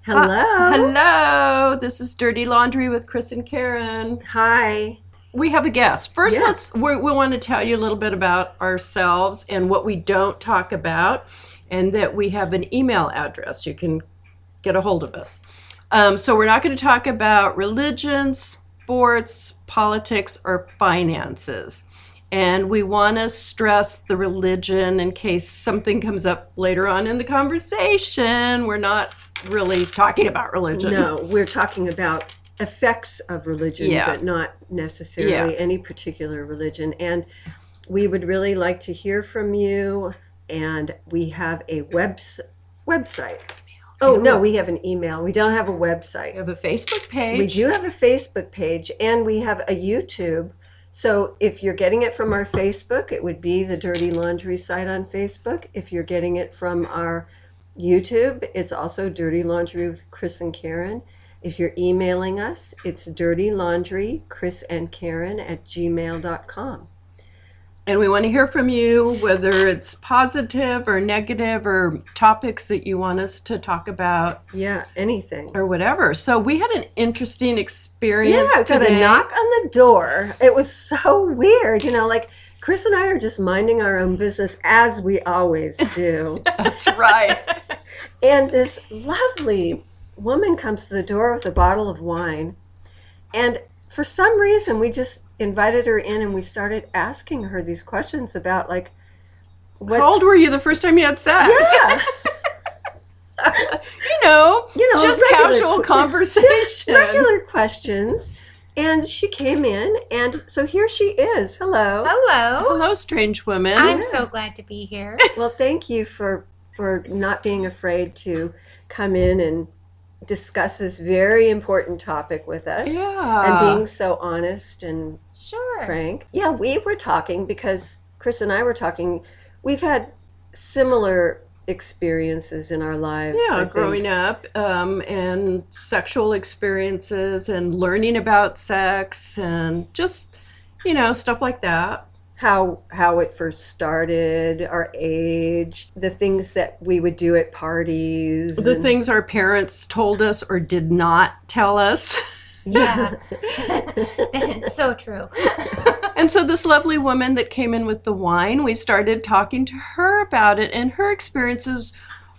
Hello. Hello, this is Dirty Laundry with Chris and Karen. Hi. We have a guest. First, Yes. we want to tell you a little bit about ourselves and what we don't talk about, and that we have an email address. You can get a hold of us. So we're not going to talk about religion, sports, politics, or finances. And we want to stress the religion in case something comes up later on in the conversation. We're not really talking about religion. No, we're talking about effects of religion, Yeah. but not necessarily Yeah. any particular religion. And we would really like to hear from you. And we have a website. Oh, no, we have an email. We don't have a We website. have a Facebook page. We do have a Facebook page and we have a YouTube. So if you're getting it from our Facebook, it would be the Dirty Laundry site on Facebook. If you're getting it from our YouTube, it's also Dirty Laundry with Chris and Karen. If you're emailing us, it's dirtylaundrychrisandkaren@gmail.com. And we want to hear from you, whether it's positive or negative or topics that you want us to talk about Yeah, anything. or whatever. So we had an interesting experience Yeah, got today. a knock on the door. It was so weird. Like Chris and I are just minding our own business as we always do. That's right. And this lovely woman comes to the door with a bottle of wine. And for some reason, we just invited her in and we started asking her these questions about, like, what. How old were you the first time you had sex? Yeah. Just regular casual que- conversation. Regular questions. And she came in, and so here she is. Hello. Hello. Hello, strange woman. I'm so glad to be here. Well, thank you for not being afraid to come in and discuss this very important topic with us. Yeah. And being so honest and Sure. frank. Yeah, we were talking because Chris and I were talking. We've had similar experiences in our lives. I Yeah, think. growing up, and sexual experiences and learning about sex and just, stuff like that. How it first started, our age, the things that we would do at parties. The and- things our parents told us or did not tell us. Yeah. So true. And so this lovely woman that came in with the wine, we started talking to her about it, and her experiences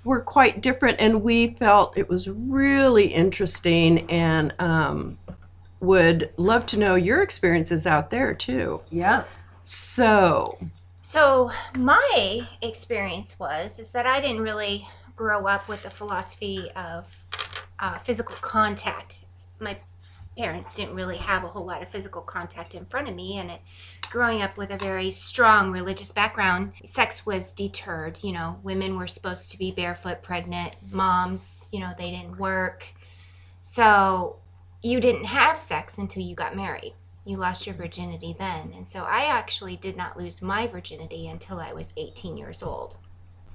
were quite different, and we felt it was really interesting, and would love to know your experiences out there too. Yeah. So, So my experience is that I didn't really grow up with the philosophy of physical contact. My parents didn't really have a whole lot of physical contact in front of me, and growing up with a very strong religious background, sex was deterred. Women were supposed to be barefoot, pregnant, moms, they didn't work. So you didn't have sex until you got married. You lost your virginity then. And so I actually did not lose my virginity until I was 18 years old.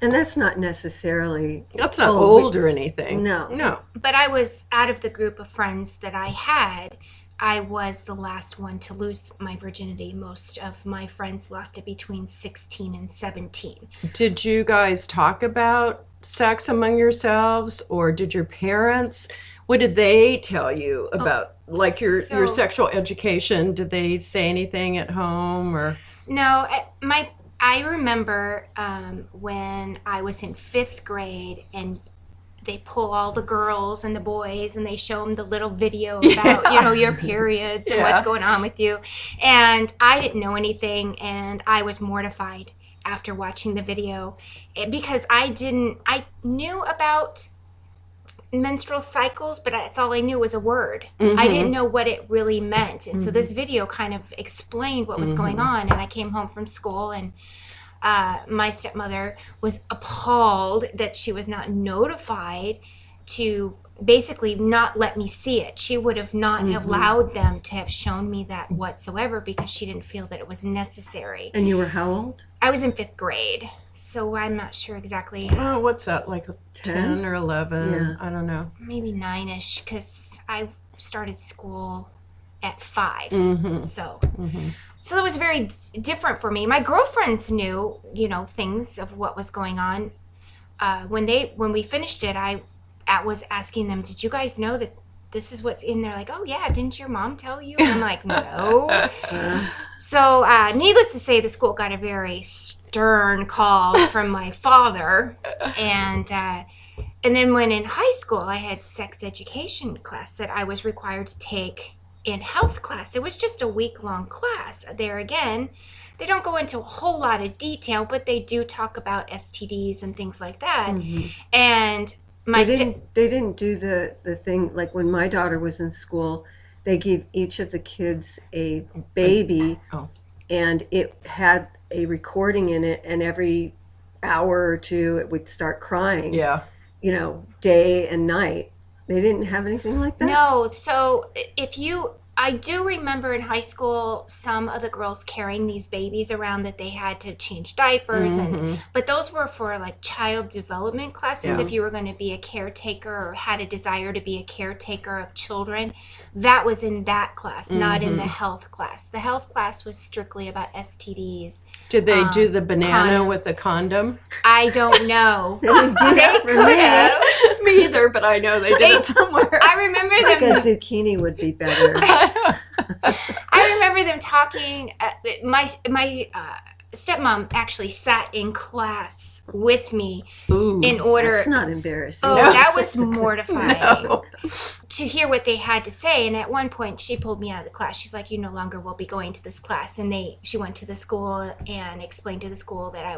And that's not necessarily. that's not Oh, old or anything. No. No. But I was, out of the group of friends that I had, I was the last one to lose my virginity. Most of my friends lost it between 16 and 17. Did you guys talk about sex among yourselves, or did your parents, what did they tell you about, like your so- sexual education? Did they say anything at home, or? No, I remember when I was in 5th grade, and they pull all the girls and the boys and they show them the little video about your periods and Yeah. what's going on with you, and I didn't know anything, and I was mortified after watching the video because I knew about menstrual cycles, but that's all I knew was a word. I didn't know what it really meant. And so this video kind of explained what was going on. And I came home from school, and my stepmother was appalled that she was not notified to basically not let me see it. She would have not allowed them to have shown me that whatsoever because she didn't feel that it was necessary. And you were how old? I was in 5th grade, so I'm not sure exactly. Oh, what's that, like 10 or 11? Yeah. I don't know. Maybe 9-ish, because I started school at 5. So it was very different for me. My girlfriends knew, things of what was going on. When we finished it, was asking them, did you guys know that this is what's in there? Like, oh yeah, didn't your mom tell you? And I'm like, no. So needless to say, the school got a very stern call from my father. And then when in high school, I had sex education class that I was required to take in health class. It was just a week-long class. There again, they don't go into a whole lot of detail, but they do talk about STDs and things like that. And they didn't do the thing like when my daughter was in school. They gave each of the kids a baby, and it had a recording in it, and every hour or two it would start crying. Yeah. You know, day and night. They didn't have anything like that? No. So I do remember in high school some of the girls carrying these babies around that they had to change diapers, but those were for like child development classes. If you were going to be a caretaker or had a desire to be a caretaker of children, that was in that class, not in the health class. The health class was strictly about STDs. Did they do the banana condoms. with the condom? I don't know. They didn't do that for could me. have. Me either, but I know they did it somewhere. I remember Like a them. zucchini would be better. I remember them talking. My stepmom actually sat in class with me Ooh. in order. That's not embarrassing. Oh, No. that was mortifying No. to hear what they had to say. And at one point, she pulled me out of the class. She's like, "You no longer will be going to this class." And she went to the school and explained to the school that I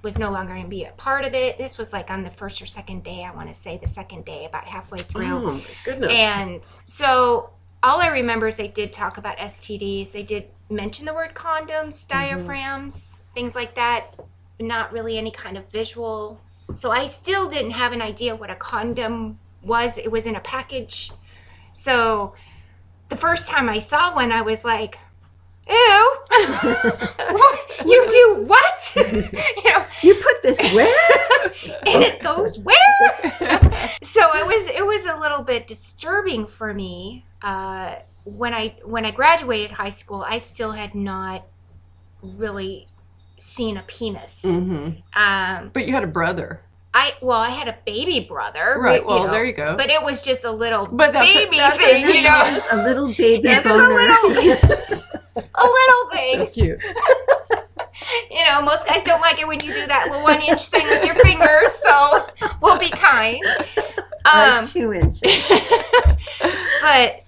was no longer going to be a part of it. This was like on the first or second day. I want to say the second day, about halfway through. Oh my goodness. And so all I remember is they did talk about STDs. They did mention the word condoms, diaphragms, things like that. Not really any kind of visual. So I still didn't have an idea what a condom was. It was in a package. So the first time I saw one, I was like, ew. What? You do what? You know, You put this where? and it goes where? So it was a little bit disturbing for me. When I graduated high school, I still had not really seen a penis. But you had a brother. I had a baby brother. Right, well, there you go. But it was just a little But that's baby that's thing, you know. penis. A little baby It's a boner. little thing. Cute. You know, most guys don't like it when you do that little 1 inch thing with your fingers, so we'll be kind. Like 2 inches. But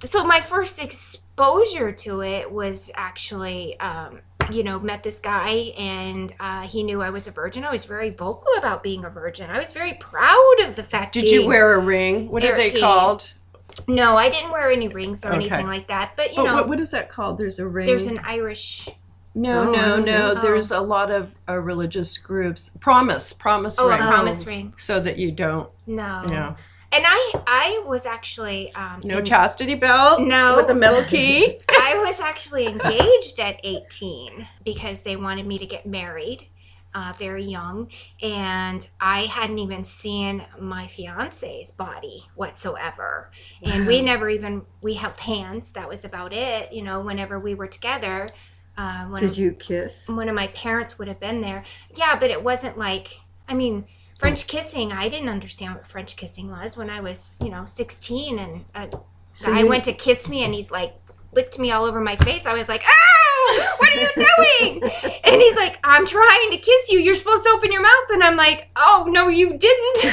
so my first exposure to it was actually, met this guy, and he knew I was a virgin. I was very vocal about being a virgin. I was very proud of the fact. Did you wear a ring? What are they 13. called? No, I didn't wear any rings or Okay. anything like that. But you But know, what is that called? There's a ring. there's an Irish. No. Oh. There's a lot of religious groups. Promise Oh, ring. a promise ring. So that you don't, No. you know, And I was actually no chastity belt. No. With a metal key. I was actually engaged at 18 because they wanted me to get married very young, and I hadn't even seen my fiance's body whatsoever. And we held hands. That was about it. You know, whenever we were together. Did you kiss? One of my parents would have been there. Yeah, but it wasn't like, French kissing. I didn't understand what French kissing was when I was, 16, and a guy went to kiss me, and he's like, licked me all over my face. I was like, "Oh, what are you doing?" And he's like, "I'm trying to kiss you. You're supposed to open your mouth." And I'm like, "Oh, no, you didn't."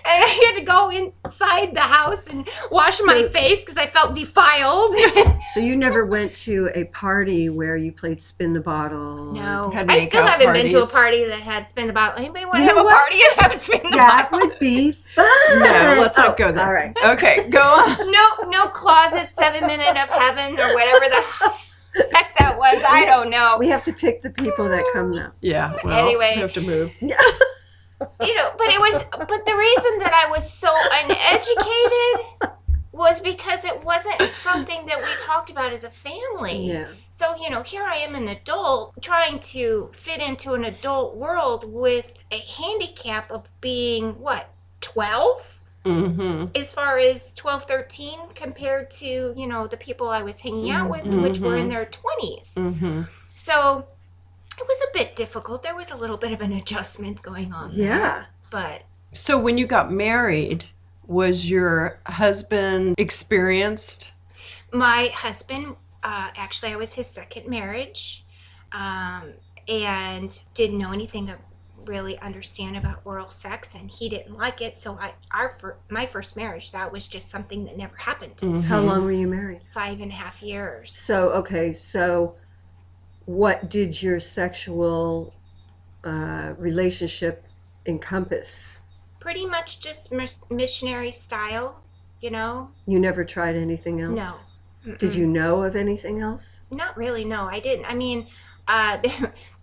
And I had to go inside the house and wash my face because I felt defiled. So you never went to a party where you played spin the bottle? No, Had I still makeout haven't been to a parties. party that had spin the bottle. Anybody want to You have know a what? party and have it spin the That bottle? would be fun. No, let's not go there. All right. Okay, go on. No closet 7 minute of heaven or whatever the heck that was. I don't know. We have to pick the people that come now. Yeah, well, Anyway. we have to move. But the reason that I was so uneducated was because it wasn't something that we talked about as a family. Yeah. So, here I am, an adult, trying to fit into an adult world with a handicap of being, 12? Mm-hmm. As far as 12, 13 compared to, the people I was hanging out with, which were in their 20s. Mm-hmm. So it was a bit difficult. There was a little bit of an adjustment going on there. Yeah. But So when you got married, was your husband experienced? My husband, actually, I was his second marriage, and didn't know anything to really understand about oral sex, and he didn't like it. So my first marriage, that was just something that never happened. How long were you married? 5.5 years. So, okay, so what did your sexual relationship encompass? Pretty much just missionary style, you know? You never tried anything else? No. Did you know of anything else? Not really, no, I didn't. I mean,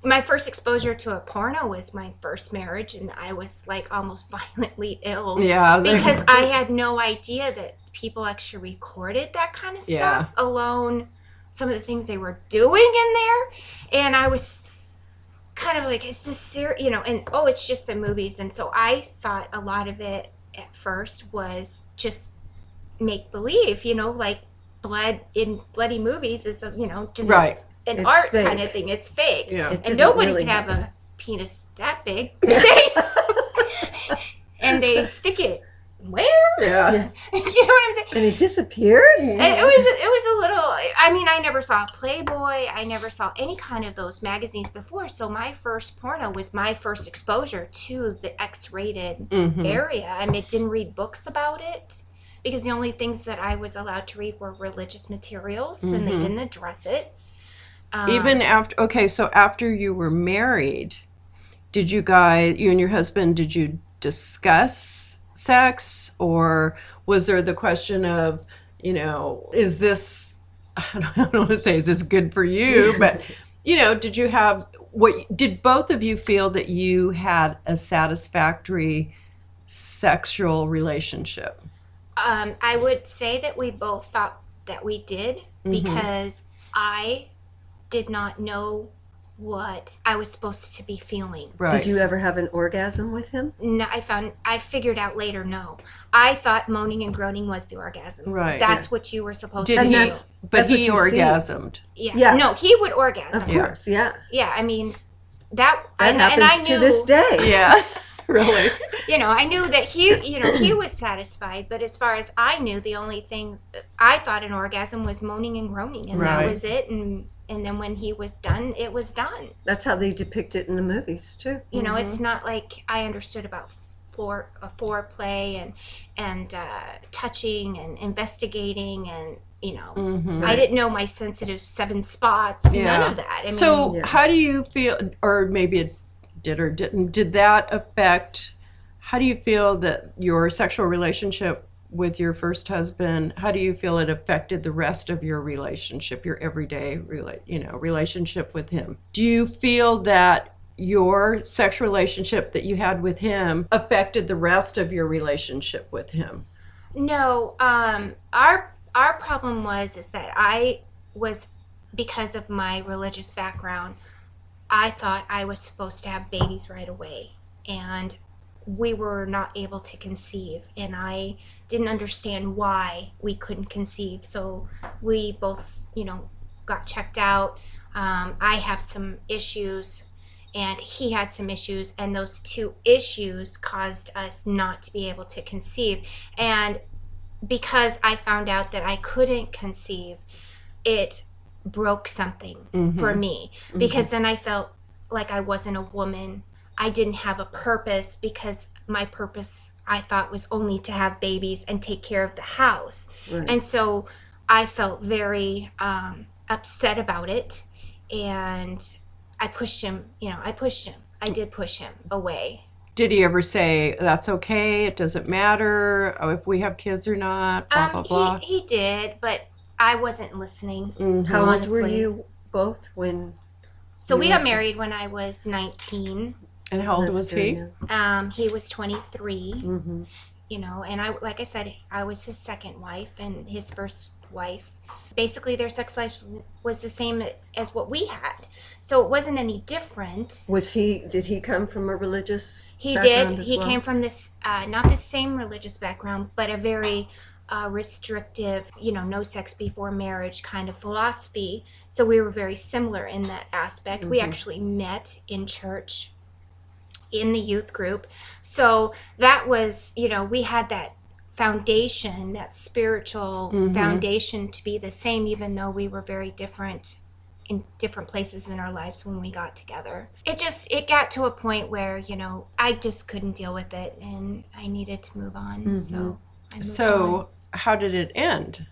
my first exposure to a porno was my first marriage, and I was like almost violently ill. Yeah. Because I had no idea that people actually recorded that kind of Yeah. stuff, alone some of the things they were doing in there. And I was kind of like, is this serious? You know, and oh, it's just the movies. And so I thought a lot of it at first was just make believe, you know, like blood in bloody movies is, you know, just Right. an It's art fake. kind of thing. It's fake. Yeah. It And doesn't nobody really could have happen. a penis that big. And they stick it where? Yeah. You know what I'm saying? And it disappears? And it was a little, I mean, I never saw Playboy. I never saw any kind of those magazines before. So my first porno was my first exposure to the X-rated Mhm. area. I mean, didn't read books about it because the only things that I was allowed to read were religious materials, and they Mhm. didn't address it. Even after, okay, so after you were married, did you and your husband, did you discuss sex, or was there the question of, you know, is this, I don't want to say, is this good for you? But, you know, did both of you feel that you had a satisfactory sexual relationship? I would say that we both thought that we did because I did not know what I was supposed to be feeling. Right. Did you ever have an orgasm with him? No, I figured out later, no. I thought moaning and groaning was the orgasm. Right. That's what you were supposed Did to And do. that's- but that's what he you see. orgasmed. Yeah. Yeah. No, he would orgasm. Of Yeah. course, yeah. Yeah, I mean, that That happens and I knew to this day. Yeah. Really? you know, I knew that he was satisfied, but as far as I knew, the only thing I thought an orgasm was moaning and groaning, and Right. that was it. And then when he was done, it was done. That's how they depict it in the movies, too. You know, it's not like I understood about foreplay and touching and investigating, and you know, Mhm. I didn't know my sensitive 7 spots. Yeah. None of that. I mean, So, Yeah. how do you feel, or maybe it did or didn't, did that affect, how do you feel that your sexual relationship with your first husband, how do you feel it affected the rest of your relationship, your everyday relationship with him? Do you feel that your sexual relationship that you had with him affected the rest of your relationship with him? no. Our problem is that I was, because of my religious background, I thought I was supposed to have babies right away, and we were not able to conceive, and I didn't understand why we couldn't conceive. So we both, you know, got checked out. I have some issues, and he had some issues, and those 2 issues caused us not to be able to conceive. And because I found out that I couldn't conceive, it broke something for me, because then I felt like I wasn't a woman. I didn't have a purpose, because my purpose, I thought, was only to have babies and take care of the house. Right. And so I felt very upset about it, and I pushed him, I did push him away. Did he ever say, that's okay, it doesn't matter if we have kids or not, blah, blah, blah? He did, but I wasn't listening. How old were Honestly. you both when? So we got married when I was 19. And how old was he? He was 23. Mm-hmm. You know, and I, like I said, I was his second wife, and his first wife. Basically, their sex life was the same as what we had, so it wasn't any different. Did he come from a religious He background did. as He well? came from this, not the same religious background, but a very restrictive, no sex before marriage kind of philosophy. So we were very similar in that aspect. We actually met in church. in the youth group. So that was, we had that foundation, that spiritual foundation to be the same, even though we were very different in different places in our lives when we got together. It got to a point where, I just couldn't deal with it and I needed to move on. So I moved on. How did it end?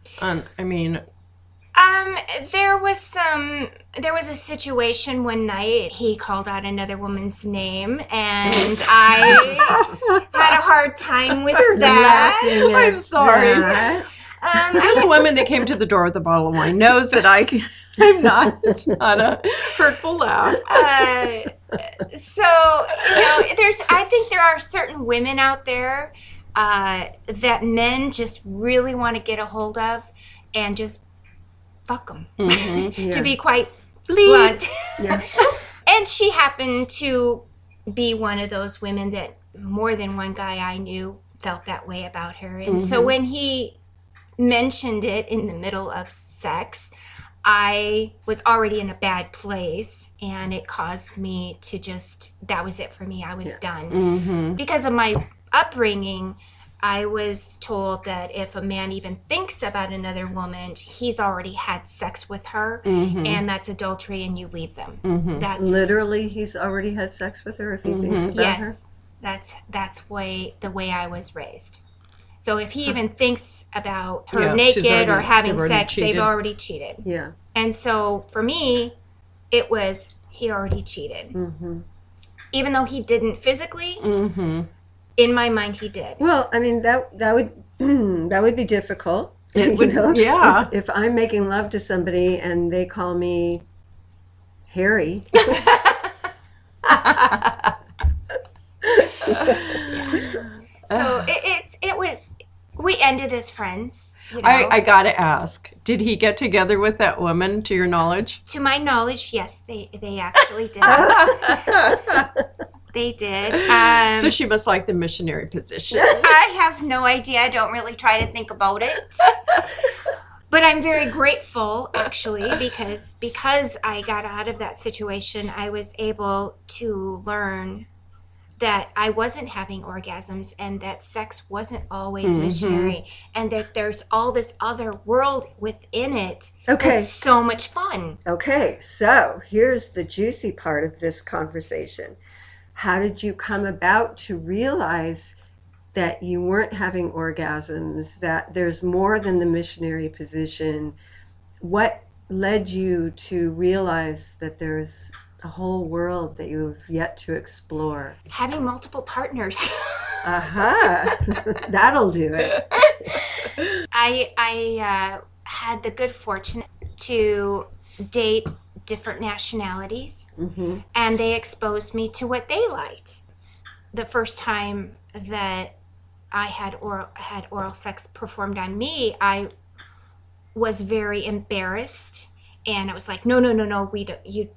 There was a situation one night. He called out another woman's name, and I had a hard time with that. I'm sorry. That. This woman that came to the door with a bottle of wine knows that I'm not. It's not a hurtful laugh. I think there are certain women out there that men just really want to get a hold of and just fuck them, to be quite blunt. Yeah. And she happened to be one of those women that more than one guy I knew felt that way about her. And so when he mentioned it in the middle of sex, I was already in a bad place, and it caused me to that was it for me. I was done. Because of my upbringing, I was told that if a man even thinks about another woman, he's already had sex with her, and that's adultery, and you leave them. That's Literally, he's already had sex with her if he thinks about her? Yes, that's the way I was raised. So if he even thinks about her she's naked or having already sex, cheated. they've already cheated. Yeah. And so for me, it was he already cheated. Even though he didn't physically, in my mind he did. Well, I mean, that would that would be difficult. It would, yeah. If I'm making love to somebody and they call me Harry. So it was, we ended as friends. I gotta ask, did he get together with that woman, to your knowledge? To my knowledge, yes, they actually did. They did. So she must like the missionary position. I have no idea. I don't really try to think about it. But I'm very grateful, actually, because I got out of that situation, I was able to learn that I wasn't having orgasms and that sex wasn't always missionary, and that there's all this other world within it. Okay. That's so much fun. Okay, so here's the juicy part of this conversation. How did you come about to realize that you weren't having orgasms, that there's more than the missionary position? What led you to realize that there's a whole world that you have yet to explore? Having multiple partners. Aha! That'll do it. I had the good fortune to date different nationalities, and they exposed me to what they liked. The first time that I had oral sex performed on me, I was very embarrassed, and I was like, no, we don't. You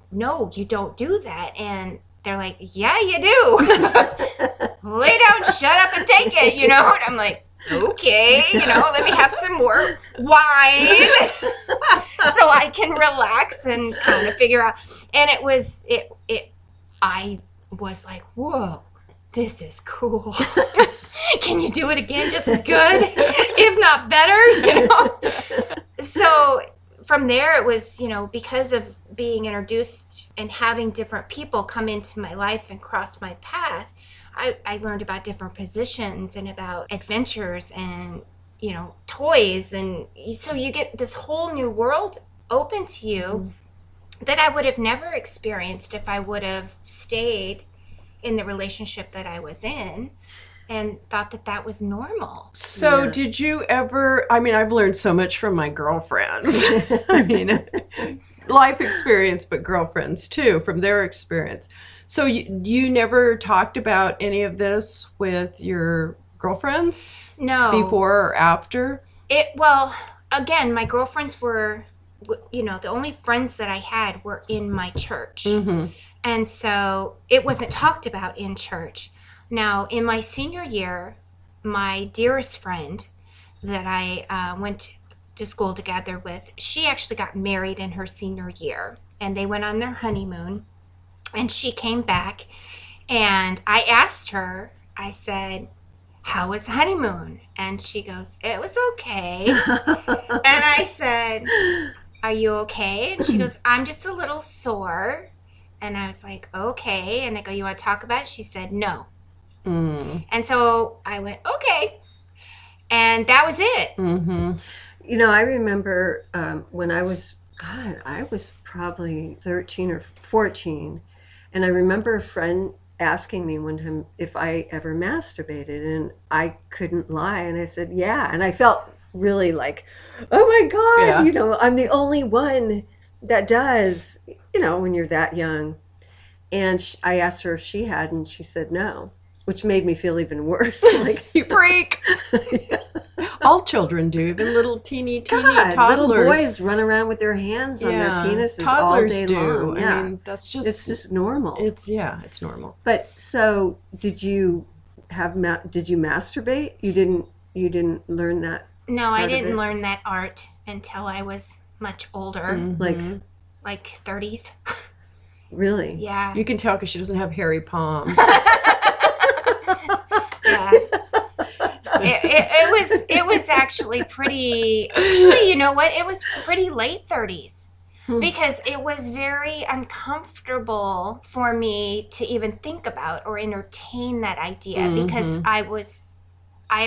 don't do that. And they're like, yeah, you do. Lay down, shut up, and take it. And I'm like, okay, let me have some more wine so I can relax and kind of figure out. And I was like, whoa, this is cool. Can you do it again just as good, if not better? So from there, it was, because of being introduced and having different people come into my life and cross my path, I learned about different positions and about adventures and, toys. And so you get this whole new world open to you that I would have never experienced if I would have stayed in the relationship that I was in and thought that was normal. So did you ever, I've learned so much from my girlfriends. Life experience, but girlfriends too, from their experience. So you never talked about any of this with your girlfriends? No. Before or after? Again, my girlfriends were, the only friends that I had were in my church. And so it wasn't talked about in church. Now, in my senior year, my dearest friend that I went to school together with, she actually got married in her senior year, and they went on their honeymoon, and she came back, And I asked her, I said, how was the honeymoon? And she goes, it was okay. And I said, are you okay? And she goes, I'm just a little sore. And I was like, okay. And I go, you want to talk about it? She said, no. And so I went, okay. And that was it. Mm-hmm. You know, I remember when I was probably 13 or 14. And I remember a friend asking me one time if I ever masturbated. And I couldn't lie. And I said, yeah. And I felt really like, oh my God, Yeah. you know, I'm the only one that does, you know, when you're that young. And I asked her if she had, and she said no, which made me feel even worse. Like, You freak. All children do, even little teeny God, toddlers. little boys run around with their hands on their penises toddlers all day do. long. Yeah, I mean, that's just it's just normal. it's normal. But so, did you masturbate? You didn't learn that, No, I Part of didn't it. learn that art until I was much older, like 30s. really? Yeah. You can tell because she doesn't have hairy palms. Yeah. It was actually you know what? It was pretty late 30s because it was very uncomfortable for me to even think about or entertain that idea because I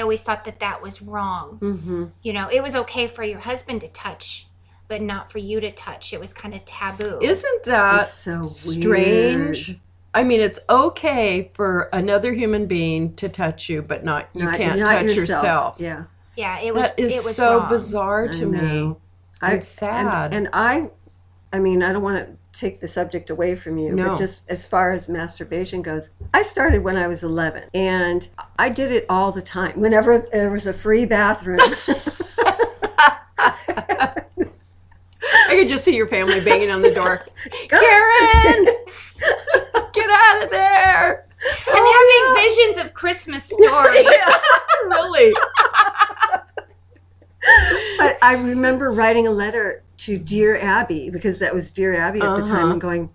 always thought that was wrong. Mm-hmm. You know, it was okay for your husband to touch, but not for you to touch. It was kind of taboo. Isn't that It's so strange? weird. I mean, it's okay for another human being to touch you, but you can't not touch yourself. Yeah, Yeah, it was. That is it was so wrong. bizarre to I me. know. It's sad. And I mean, I don't want to take the subject away from you, No. but just as far as masturbation goes, I started when I was 11, and I did it all the time. Whenever there was a free bathroom, I could just see your family banging on the door. Karen, Get out of there! I'm having visions of Christmas Story. Really? But I remember writing a letter to Dear Abby, because that was Dear Abby at the time, and going,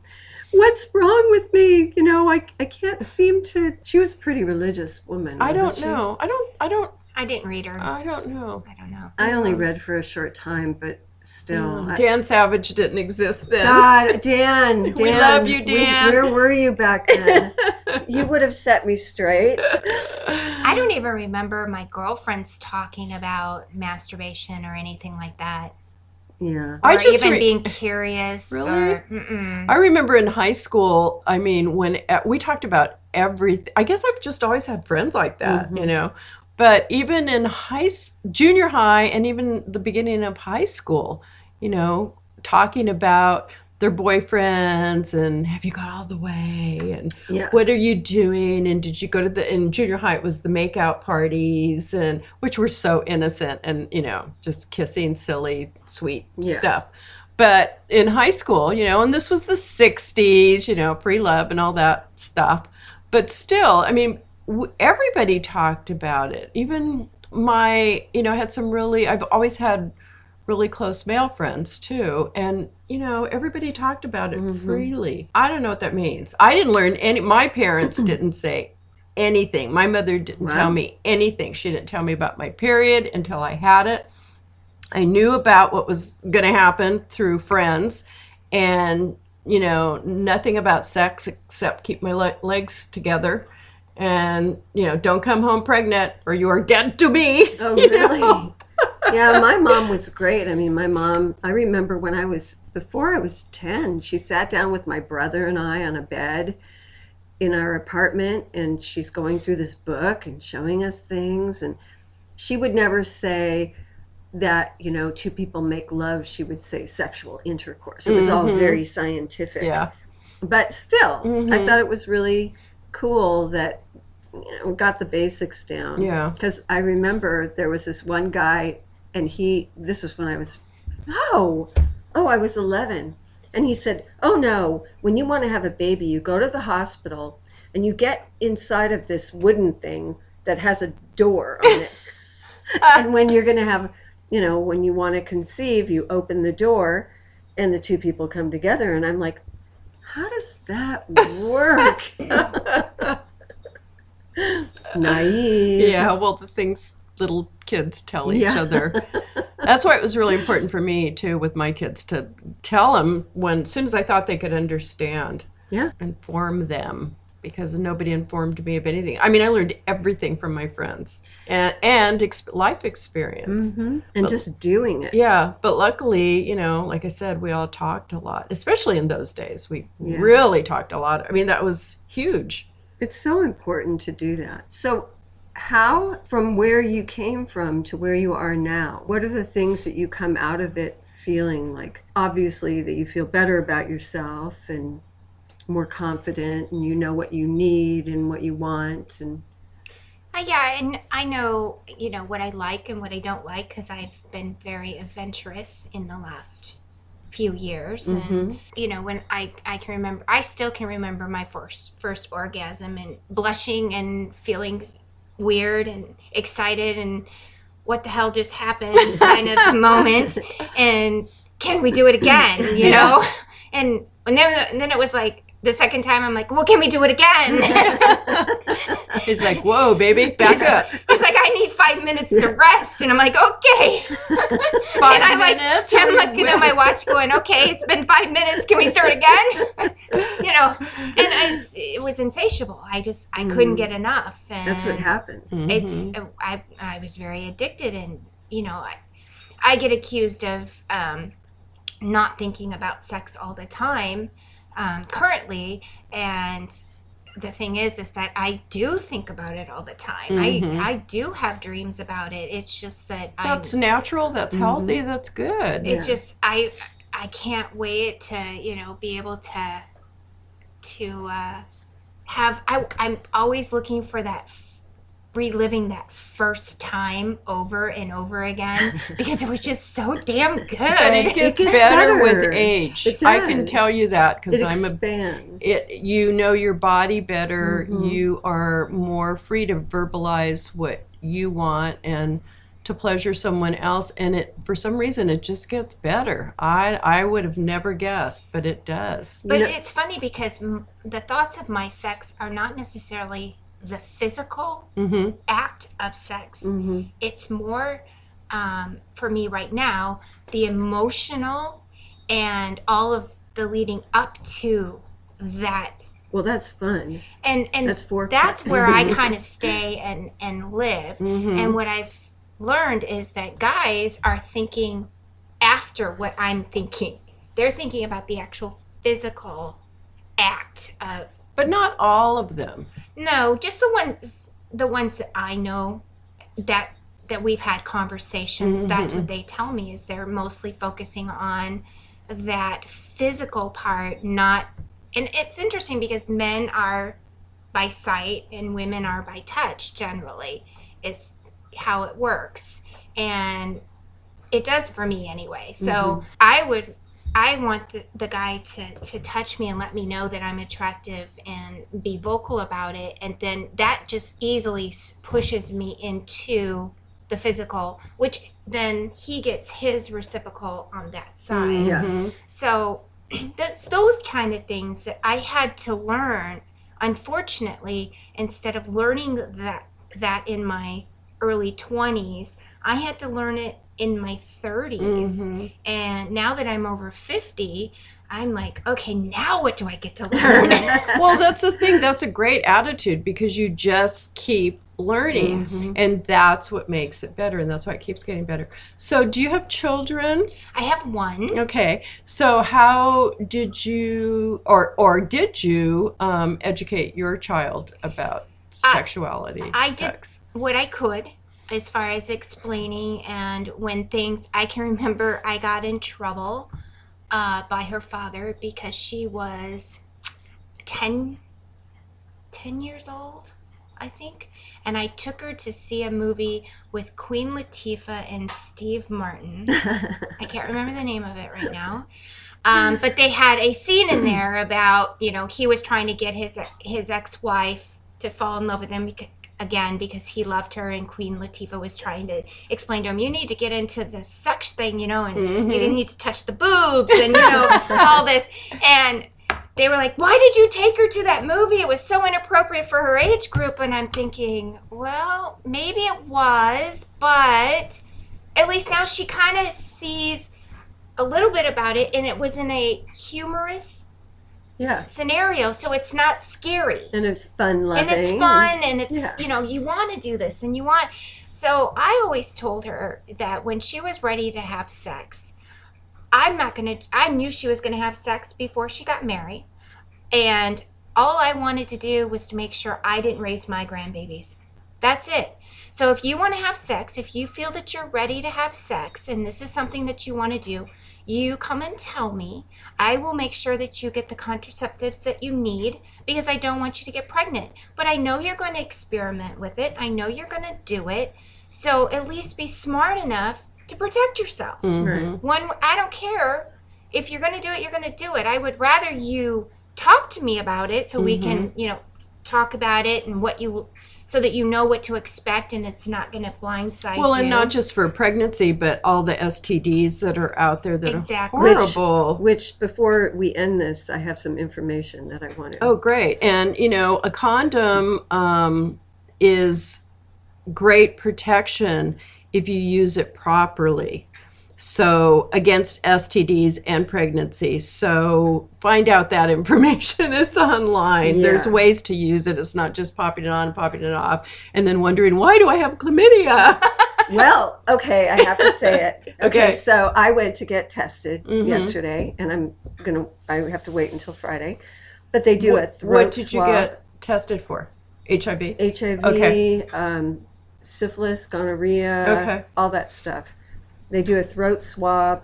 what's wrong with me? You know, I can't seem to. She was a pretty religious woman. I wasn't don't she? know. I didn't read her. I don't know. I don't know. I only read for a short time, but still. Dan Savage didn't exist then. God, Dan, We love you, Dan. Where were you back then? You would have set me straight. I don't even remember my girlfriends talking about masturbation or anything like that. Yeah. I Or just even re- being curious. Really? Or, I remember in high school, I mean, when we talked about everything, I guess I've just always had friends like that, you know. But even in junior high and even the beginning of high school, you know, talking about their boyfriends and have you got all the way and Yeah. what are you doing and did you go to in junior high it was the makeout parties and which were so innocent and, you know, just kissing silly sweet Yeah. stuff. But in high school, you know, and this was the 60s, you know, free love and all that stuff. But still, I mean, everybody talked about it. Even I had I've always had really close male friends too. And, you know, everybody talked about it freely. I don't know what that means. I didn't learn my parents didn't say anything. My mother didn't tell me anything. She didn't tell me about my period until I had it. I knew about what was going to happen through friends and, you know, nothing about sex except keep my legs together and, you know, don't come home pregnant or you are dead to me. Oh, you really? know? Yeah, my mom was great. I mean, my mom, I remember before I was 10, she sat down with my brother and I on a bed in our apartment, and she's going through this book and showing us things. And she would never say that, you know, two people make love. She would say sexual intercourse. It was all very scientific. Yeah. But still, I thought it was really cool that, you know, got the basics down. Yeah. Because I remember there was this one guy, and this was when I was, I was 11. And he said, oh no, when you want to have a baby, you go to the hospital and you get inside of this wooden thing that has a door on it. And when you're going to have, you know, when you want to conceive, you open the door and the two people come together. And I'm like, how does that work? Naive. Yeah, well, the things little kids tell each Yeah. other. That's why it was really important for me, too, with my kids to tell them as soon as I thought they could understand, Yeah. inform them, because nobody informed me of anything. I mean, I learned everything from my friends and life experience. Mm-hmm. And just doing it. Yeah, but luckily, like I said, we all talked a lot, especially in those days. We Yeah. really talked a lot. I mean, that was huge. It's so important to do that. So, how, from where you came from to where you are now, what are the things that you come out of it feeling like? Obviously, that you feel better about yourself and more confident, and you know what you need and what you want. And Yeah, and I know, what I like and what I don't like because I've been very adventurous in the last few years. And, when I can remember, I still can remember my first orgasm and blushing and feeling weird and excited and what the hell just happened kind of moment. And can we do it again, you know? And then it was like, the second time I'm like, well, can we do it again? He's like, whoa, baby, back up. He's like, I need 5 minutes to rest. And I'm like, okay. 5 And minutes? I'm looking at my watch going, okay, it's been 5 minutes. Can we start again? And it was insatiable. I couldn't get enough. And that's what happens. I was very addicted. And, I get accused of not thinking about sex all the time. Currently, and the thing is that I do think about it all the time. I do have dreams about it. It's just that That's natural, that's healthy, that's good. it's just I can't wait to be able to have. I'm always looking for that. Reliving that first time over and over again because it was just so damn good. And it gets gets better with better. age. It I can does. tell you that because It I'm expands. you know your body better. You are more free to verbalize what you want and to pleasure someone else. And it, for some reason, it just gets better. I would have never guessed, but it does. But it's funny because the thoughts of my sex are not necessarily the physical act of sex. It's more, for me right now, the emotional and all of the leading up to that. Well, that's fun. And That's foreplay. that's where I kind of stay and live. And what I've learned is that guys are thinking after what I'm thinking. They're thinking about the actual physical act of. But not all of them. No, just the ones that I know that we've had conversations. That's what they tell me is they're mostly focusing on that physical part, not. And it's interesting because men are by sight and women are by touch. Generally, is how it works, and it does for me anyway. So I want the guy to touch me and let me know that I'm attractive and be vocal about it. And then that just easily pushes me into the physical, which then he gets his reciprocal on that side. Yeah. So that's those kind of things that I had to learn. Unfortunately, instead of learning that in my early 20s, I had to learn it in my 30s. And now that I'm over 50, I'm like, okay, now what do I get to learn? Well, that's the thing. That's a great attitude because you just keep learning. And that's what makes it better. And that's why it keeps getting better. So do you have children? I have one. Okay. So how did you, or did you educate your child about sexuality, I did sex? what I could as far as explaining, and when things, I can remember I got in trouble by her father because she was 10 years old, I think, and I took her to see a movie with Queen Latifah and Steve Martin. I can't remember the name of it right now. But they had a scene in there about, he was trying to get his ex-wife to fall in love with him because he loved her, and Queen Latifah was trying to explain to him, you need to get into the sex thing, and you need to touch the boobs and, all this. And they were like, why did you take her to that movie? It was so inappropriate for her age group. And I'm thinking, well, maybe it was, but at least now she kind of sees a little bit about it, and it was in a humorous scenario, so it's not scary. And it's fun loving. And it's fun, and it's, yeah. you know, you want to do this, and you want... So I always told her that when she was ready to have sex, I knew she was going to have sex before she got married, and all I wanted to do was to make sure I didn't raise my grandbabies. That's it. So if you want to have sex, if you feel that you're ready to have sex, and this is something that you want to do, you come and tell me. I will make sure that you get the contraceptives that you need, because I don't want you to get pregnant. But I know you're going to experiment with it. I know you're going to do it. So at least be smart enough to protect yourself. Right. I don't care. If you're going to do it, you're going to do it. I would rather you talk to me about it so we can, you know, talk about it and so that you know what to expect and it's not going to blindside you. Well, and not just for pregnancy, but all the STDs that are out there that Exactly. are horrible. Which, before we end this, I have some information that I want to... Oh, great. And, you know, a condom is great protection if you use it properly. So against STDs and pregnancy. So find out that information. It's online. Yeah. There's ways to use it. It's not just popping it on and popping it off and then wondering, why do I have chlamydia? Well, okay, I have to say it. Okay. So I went to get tested yesterday, and I have to wait until Friday. But they do a throat What did you swab. get tested for? HIV? HIV, Okay. Syphilis, gonorrhea, Okay. all that stuff. They do a throat swab,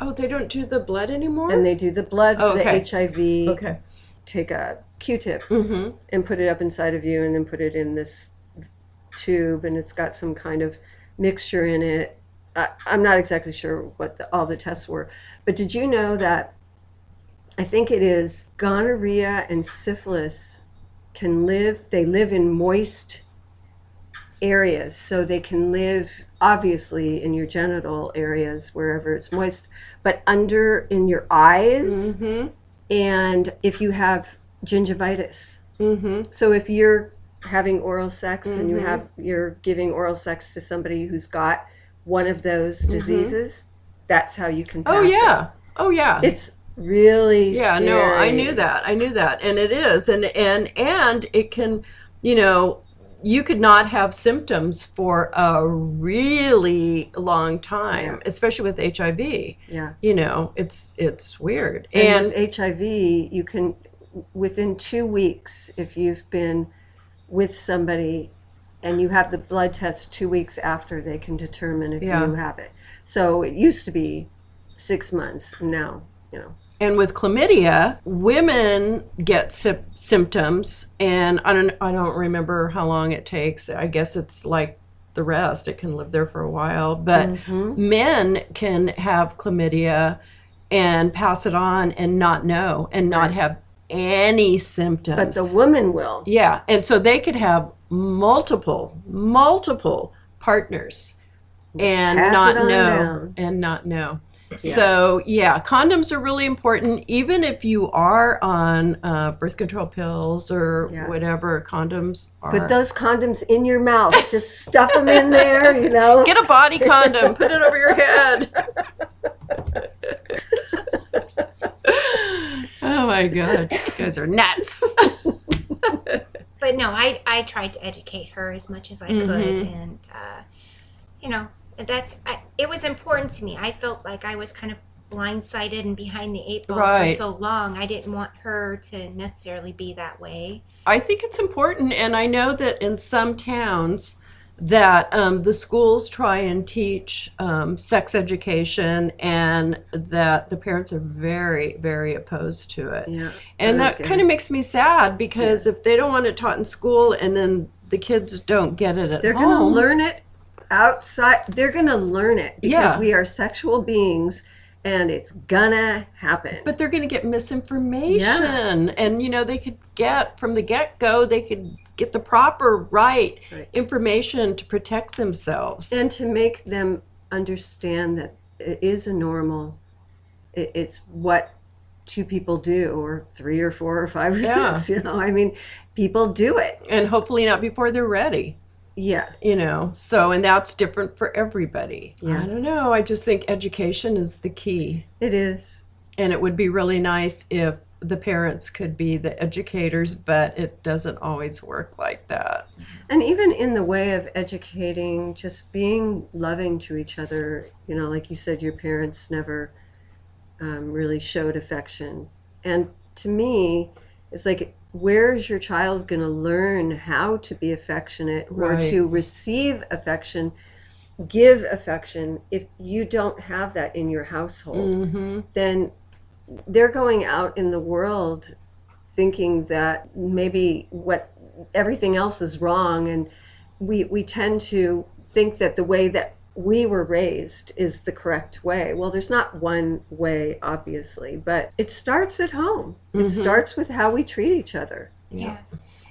Oh, they don't do the blood anymore? and they do the blood for Okay. the HIV. Okay. Take a Q-tip Mm-hmm. and put it up inside of you, and then put it in this tube, and it's got some kind of mixture in it. I'm not exactly sure what all the tests were, but did you know that I think it is gonorrhea and syphilis they live in moist areas, so they can live obviously in your genital areas wherever it's moist, but under in your eyes, and if you have gingivitis. So if you're having oral sex and you're giving oral sex to somebody who's got one of those diseases, that's how you can pass Oh, yeah. it. Oh, yeah. It's really scary. No, I knew that. And it is. And it can, you know, you could not have symptoms for a really long time, especially with HIV. Yeah. You know, it's weird. And with HIV, you can, within 2 weeks, if you've been with somebody and you have the blood test 2 weeks after, they can determine if you have it. So it used to be 6 months. Now, you know. And with chlamydia, women get symptoms, and I don't remember how long it takes. I guess it's like the rest; it can live there for a while. But men can have chlamydia and pass it on and not know and not have any symptoms. But the woman will. Yeah, and so they could have multiple partners and Pass not it on know down. and not know. So yeah, condoms are really important. Even if you are on birth control pills or whatever, condoms are. Put those condoms in your mouth. Just stuff them in there, you know. Get a body condom, put it over your head. Oh my God, you guys are nuts. But no, I tried to educate her as much as I could, and you know, it was important to me. I felt like I was kind of blindsided and behind the eight ball for so long. I didn't want her to necessarily be that way. I think it's important, and I know that in some towns that the schools try and teach sex education, and that the parents are very, very opposed to it. Yeah. And that kind of makes me sad, because if they don't want it taught in school and then the kids don't get it at They're home. going to learn it outside. They're going to learn it because we are sexual beings, and it's gonna happen. But they're going to get misinformation, and you know, they could get from the get-go, they could get the proper information to protect themselves, and to make them understand that it is a normal. It's what two people do, or three or four or five or Yeah. six, you know, I mean, people do it. And hopefully not before they're ready. Yeah. So, and that's different for everybody. Yeah. I don't know. I just think education is the key. It is. And it would be really nice if the parents could be the educators, but it doesn't always work like that. And even in the way of educating, just being loving to each other, you know, like you said, your parents never really showed affection. And to me, it's like, where's your child going to learn how to be affectionate or Right. to receive affection, give affection? If you don't have that in your household, then they're going out in the world thinking that maybe everything else is wrong, and we tend to think that the way that we were raised is the correct way. Well, there's not one way, obviously, but it starts at home. It starts with how we treat each other. Yeah.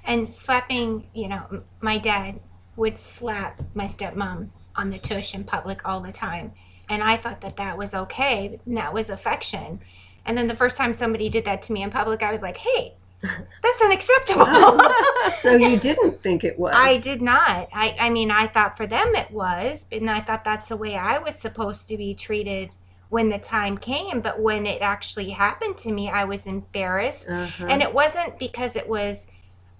And slapping, you know, my dad would slap my stepmom on the tush in public all the time. And I thought that that was okay. And that was affection. And then the first time somebody did that to me in public, I was like, hey, that's unacceptable. So you didn't think it was? I did not. I mean, I thought for them it was, and I thought that's the way I was supposed to be treated when the time came. But when it actually happened to me, I was embarrassed. And it wasn't because it was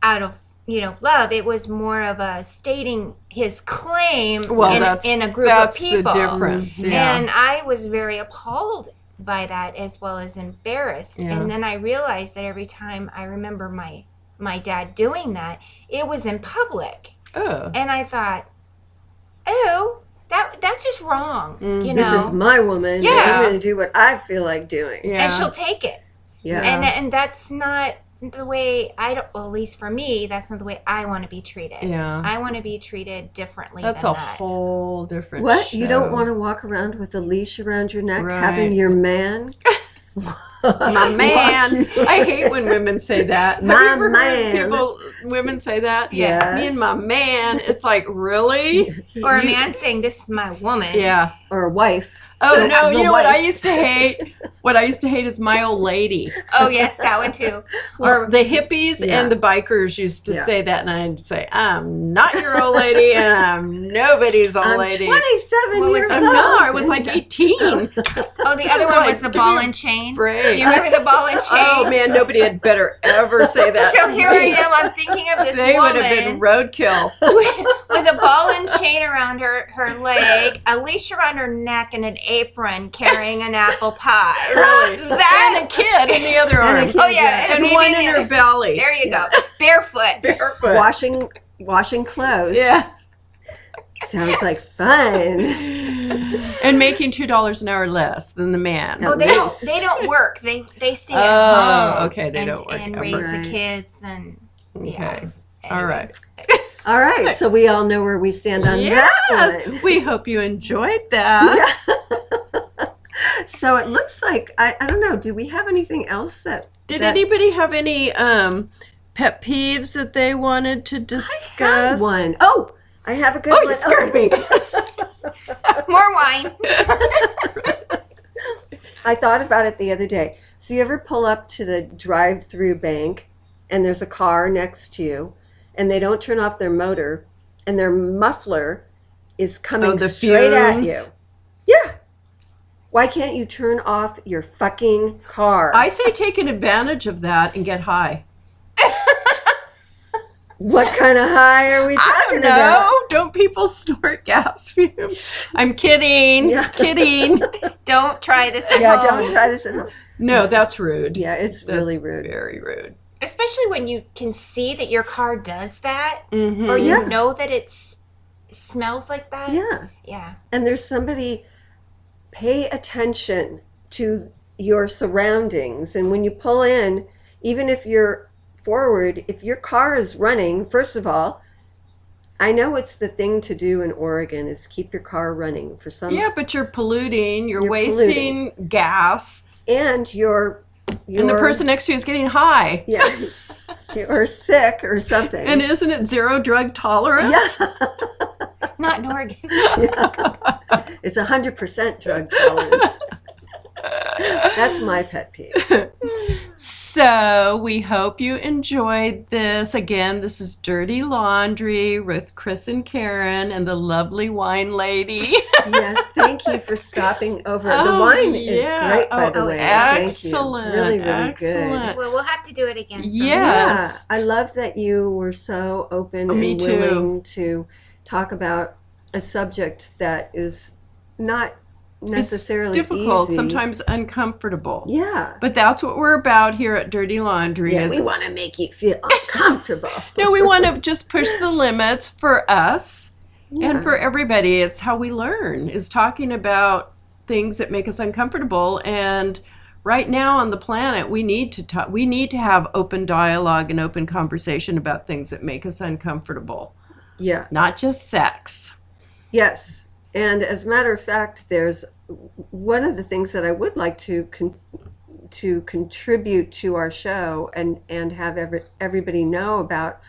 out of, you know, love. It was more of a stating his claim in a group of people. That's the difference. Yeah. And I was very appalled by that, as well as embarrassed. Yeah. And then I realized that every time I remember my dad doing that, it was in public. Oh. And I thought, oh, that's just wrong. You know, This is my woman. and Yeah. I'm going to do what I feel like doing. Yeah. and she'll take it. Yeah. And that's not the way well, at least for me, that's not the way I want to be treated. Yeah. I want to be treated differently That's than a that. whole different What? You don't show. want to walk around with a leash around your neck, Right. having your man? My man. Walk you- I hate when women say that. Have My you ever man. heard women say that? Yes. Me and my man. It's like, really? Or a man saying, this is my woman. Yeah. Or a wife. Oh, So no, the you know what wife. I used to hate? What I used to hate is my old lady. Oh, yes, that one too. Or the hippies Yeah. and the bikers used to Yeah. say that, and I'd say, I'm not your old lady, and I'm nobody's old I'm lady. 27 What was years that? old. No, I was like 18. Oh, the other was one like, was the give ball me a and chain. break. Do you remember the ball and chain? Oh, man, nobody had better ever say that. So to here I me. am. I'm thinking of this They would woman have been roadkill. with a ball and chain around her leg, a leash around her neck, and an apron carrying an apple pie. Really. That. And a kid in the other And a arm. kid. Oh yeah, And maybe one the in other- her belly. There you go, barefoot. Barefoot. Washing clothes. Yeah. Sounds like fun. And making $2 an hour less than the man. Oh, At they least. don't work. They stay at Oh, home. okay, they and, don't work and ever. raise Right. the kids and Okay. yeah. All Anyway. right. All right, so we all know where we stand on Yes. that one. We hope you enjoyed that. So it looks like, I don't know, do we have anything else that... Did that- anybody have any pet peeves that they wanted to Had discuss? one. Oh, I have a good Oh, one. you scared me. More wine. I thought about it the other day. So you ever pull up to the drive-through bank and there's a car next to you and they don't turn off their motor and their muffler is coming the straight at fumes? you? Yeah. Why can't you turn off your fucking car? I say take an advantage of that and get high. What kind of high are we I talking don't know. about? Don't people snort gas fumes? I'm kidding. Yeah. Kidding. Don't try this at Yeah, home. don't try this at home. No, that's rude. Yeah, it's That's really rude. Very rude. Especially when you can see that your car does that, Mhm. or you Yeah. know that it smells like that. Yeah. Yeah. And there's somebody, pay attention to your surroundings. And when you pull in, even if you're forward, if your car is running, first of all, I know it's the thing to do in Oregon is keep your car running for some, Yeah, but you're polluting. You're You're wasting gas. and you're And the person next to you is getting high. yeah, or sick or something. And isn't it zero drug tolerance? yeah, Not in Oregon. it's 100% drug tolerance. That's my pet peeve. So we hope you enjoyed this. Again, this is Dirty Laundry with Chris and Karen and the lovely wine lady. Yes, thank you for stopping over. The Oh, wine is yeah. great, by the Oh, way. excellent. Thank you. Really, really Excellent. Well, we'll have to do it again. sometime. Yes. Yeah, I love that you were so open Oh, me and too. willing to talk about a subject that is not necessarily It's difficult, easy. sometimes uncomfortable. Yeah. But that's what we're about here at Dirty Laundry. Yeah, is we want to make you feel uncomfortable. no, we want to just push the limits for us Yeah. and for everybody. It's how we learn, is talking about things that make us uncomfortable. And right now on the planet, we need to talk. We need to have open dialogue and open conversation about things that make us uncomfortable, Yeah. not just sex. Yes. And as a matter of fact, there's one of the things that I would like to contribute to our show and have everybody know about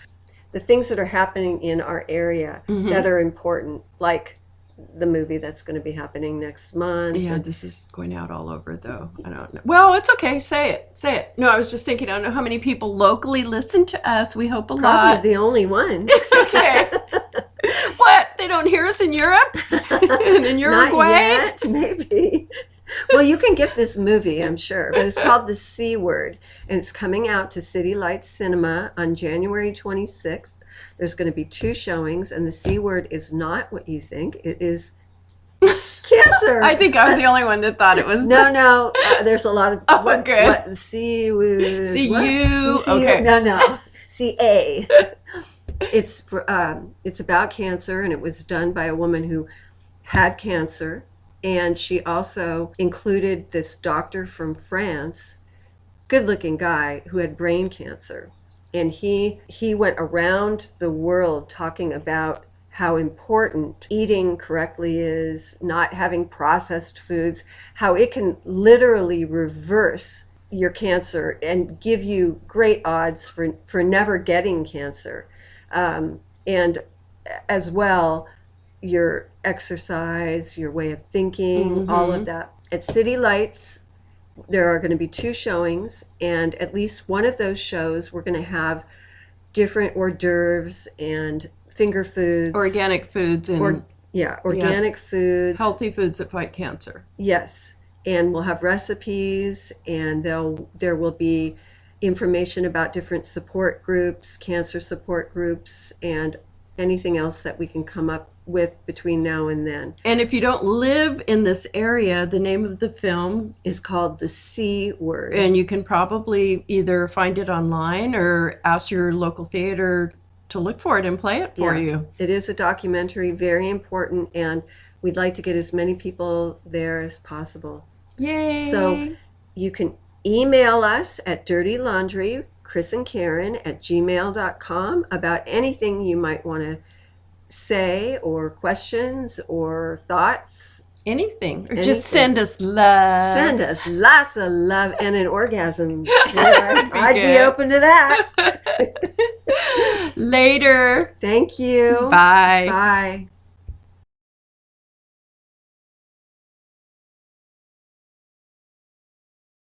the things that are happening in our area that are important, like the movie that's going to be happening next month. Yeah, this is going out all over, though. I don't know. Well, it's okay. Say it. Say it. No, I was just thinking, I don't know how many people locally listen to us. We hope a Probably lot. the only one. Okay. What? They don't hear us in Europe? And in Uruguay? Not yet, maybe. Well, you can get this movie, I'm sure, but it's called The C Word, and it's coming out to City Lights Cinema on January 26th. There's going to be 2 showings, and the C word is not what you think. It is cancer. I think I was the only one that thought it was. No, there's a lot of Oh, good. What C word? See you. Okay. No. C-A. It's about cancer, and it was done by a woman who had cancer, and she also included this doctor from France, good-looking guy who had brain cancer, and he went around the world talking about how important eating correctly is, not having processed foods, how it can literally reverse your cancer and give you great odds for never getting cancer. And as well, your exercise, your way of thinking, all of that. At City Lights, there are going to be 2 showings, and at least one of those shows, we're going to have different hors d'oeuvres and finger foods. Organic foods and Organic foods. healthy foods that fight cancer. Yes, and we'll have recipes, and there will be information about different support groups, cancer support groups, and anything else that we can come up with between now and then. And if you don't live in this area, the name of the film, Is called The C Word. and you can probably either find it online or ask your local theater to look for it and play it for you. It is a documentary, very important, and we'd like to get as many people there as possible. Yay! So you can email us at dirtylaundry, Chris and Karen at gmail.com about anything you might want to say, or questions or thoughts. anything. Or Anything. just send us love. Send us lots of love and an orgasm. I'd be good. open to that. Later. Thank you. Bye. Bye.